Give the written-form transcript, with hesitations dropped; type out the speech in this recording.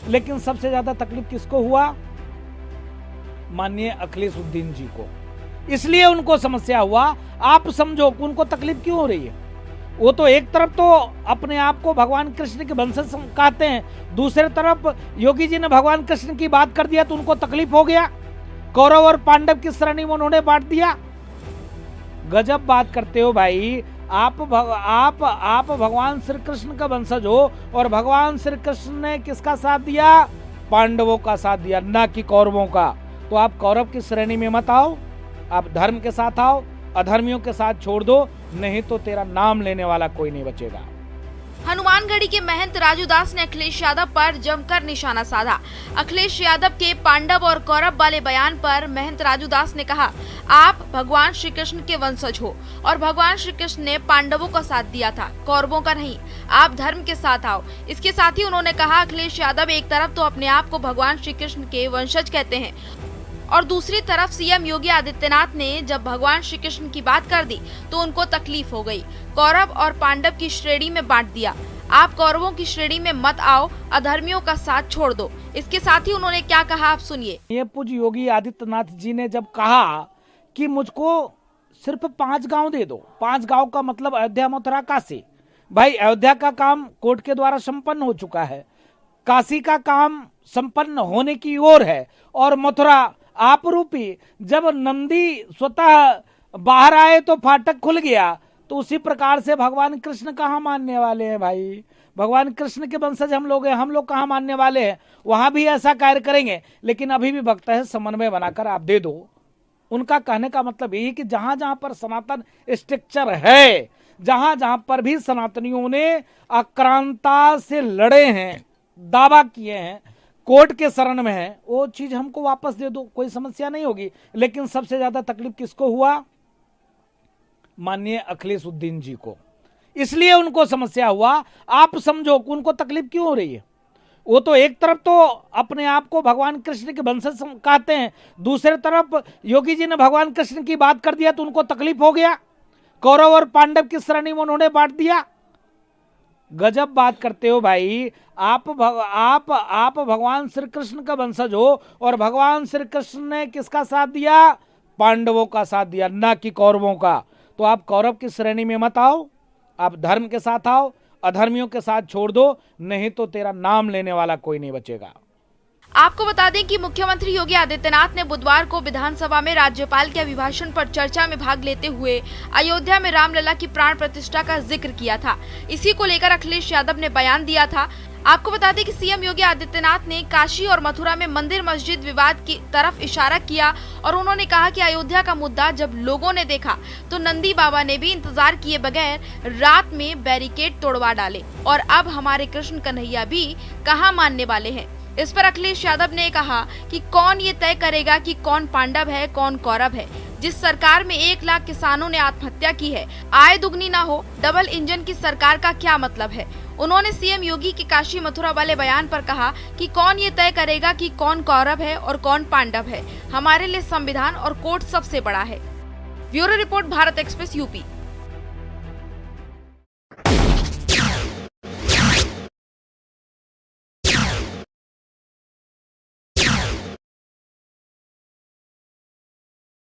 लेकिन सबसे ज्यादा तकलीफ किसको हुआ? माननीय अखिलेशुद्दीन जी को। इसलिए उनको समस्या हुआ। आप समझो कि उनको तकलीफ क्यों हो रही है। वो तो एक तरफ तो अपने आप को भगवान कृष्ण के वंशज कहते हैं, दूसरे तरफ योगी जी ने भगवान कृष्ण की बात कर दिया तो उनको तकलीफ हो गया। कौरव और पांडव की श्रेणी में उन्होंने बांट दिया। गजब बात करते हो भाई। आप भगवान श्री कृष्ण का वंशज हो और भगवान श्री कृष्ण ने किसका साथ दिया? पांडवों का साथ दिया, ना कि कौरवों का। तो आप कौरव की श्रेणी में मत आओ, आप धर्म के साथ आओ, अधर्मियों के साथ छोड़ दो, नहीं तो तेरा नाम लेने वाला कोई नहीं बचेगा। हनुमानगढ़ी के महंत राजू दास ने अखिलेश यादव पर जमकर निशाना साधा। अखिलेश यादव के पांडव और कौरव वाले बयान पर महंत राजू दास ने कहा, आप भगवान श्री कृष्ण के वंशज हो और भगवान श्री कृष्ण ने पांडवों का साथ दिया था, कौरवों का नहीं। आप धर्म के साथ आओ। इसके साथ ही उन्होंने कहा, अखिलेश यादव एक तरफ तो अपने आप को भगवान श्री कृष्ण के वंशज कहते हैं और दूसरी तरफ सीएम योगी आदित्यनाथ ने जब भगवान श्री कृष्ण की बात कर दी तो उनको तकलीफ हो गई। कौरव और पांडव की श्रेणी में बांट दिया। आप कौरवों की श्रेणी में मत आओ, अधर्मियों का साथ छोड़ दो। इसके साथ ही उन्होंने क्या कहा, आप सुनिए। ये पूज्य योगी आदित्यनाथ जी ने जब कहा कि मुझको सिर्फ 5 गांव दे दो, 5 गांव का मतलब अयोध्या, मथुरा, काशी। भाई अयोध्या का काम कोर्ट के द्वारा संपन्न हो चुका है, काशी का काम संपन्न होने की ओर है और मथुरा आप रूपी। जब नंदी स्वतः बाहर आए तो फाटक खुल गया, तो उसी प्रकार से भगवान कृष्ण कहाँ मानने वाले हैं भाई? भगवान कृष्ण के वंशज हम लोग हैं, हम लोग कहाँ मानने वाले हैं? वहां भी ऐसा कार्य करेंगे, लेकिन अभी भी वक्त है, समन्वय बनाकर आप दे दो। उनका कहने का मतलब यही कि जहां जहां पर सनातन स्ट्रक्चर है, जहां जहां पर भी सनातनियों ने आक्रांता से लड़े हैं, दावा किए हैं, कोर्ट के शरण में है, वो चीज हमको वापस दे दो, कोई समस्या नहीं होगी। लेकिन सबसे ज्यादा तकलीफ किसको हुआ? माननीय अखिलेशुद्दीन जी को। इसलिए उनको समस्या हुआ। आप समझो कि उनको तकलीफ क्यों हो रही है। वो तो एक तरफ तो अपने आप को भगवान कृष्ण के वंशज कहते हैं, दूसरे तरफ योगी जी ने भगवान कृष्ण की बात कर दिया तो उनको तकलीफ हो गया। कौरव और पांडव की श्रेणी में उन्होंने बांट दिया। गजब बात करते हो भाई। आप भगवान श्री कृष्ण का वंशज हो और भगवान श्री कृष्ण ने किसका साथ दिया? पांडवों का साथ दिया, ना कि कौरवों का। तो आप कौरव की श्रेणी में मत आओ, आप धर्म के साथ आओ, अधर्मियों के साथ छोड़ दो, नहीं तो तेरा नाम लेने वाला कोई नहीं बचेगा। आपको बता दें कि मुख्यमंत्री योगी आदित्यनाथ ने बुधवार को विधानसभा में राज्यपाल के अभिभाषण पर चर्चा में भाग लेते हुए अयोध्या में रामलला की प्राण प्रतिष्ठा का जिक्र किया था। इसी को लेकर अखिलेश यादव ने बयान दिया था। आपको बता दें कि सीएम योगी आदित्यनाथ ने काशी और मथुरा में मंदिर मस्जिद विवाद की तरफ इशारा किया और उन्होंने कहा कि अयोध्या का मुद्दा जब लोगों ने देखा तो नंदी बाबा ने भी इंतजार किए बगैर रात में बैरिकेड तोड़वा डाले और अब हमारे कृष्ण कन्हैया भी कहाँ मानने वाले हैं। इस पर अखिलेश यादव ने कहा कि कौन ये तय करेगा कि कौन पांडव है कौन कौरव है। जिस सरकार में 1 लाख किसानों ने आत्महत्या की है, आय दुगनी ना हो, डबल इंजन की सरकार का क्या मतलब है। उन्होंने सीएम योगी के काशी मथुरा वाले बयान पर कहा कि कौन ये तय करेगा कि कौन कौरव है और कौन पांडव है। हमारे लिए संविधान और कोर्ट सबसे बड़ा है। Bureau report, Bharat express, UP.